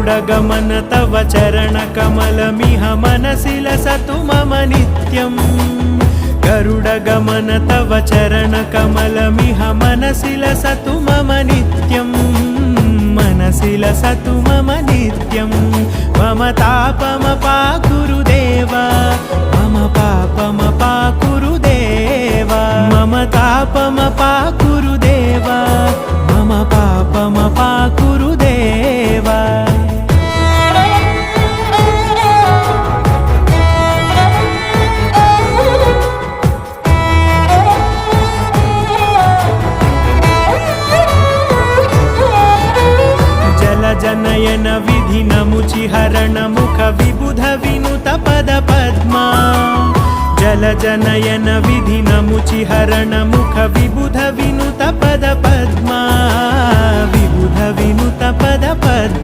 गरुडगमन तव चरणकमलमिह मनसि लसतु मम नित्यम् गरुडगमन तव चरणकमलमिह मनसि लसतु मम नित्यम् मनसि लसतु मम नित्यम् मम तापमपाकुरु देव मम पापमपाकुरु देव मम तापमपाकुरु देव मम पापमपाकुरु देव जनयन विधिनमुचिहरण मुख विबुध विनुत पद पद्मा जल जनयन विधिनमुचिहरण मुख विबुध विनुत पद पद्मा विबुध विनुत पद पद्मा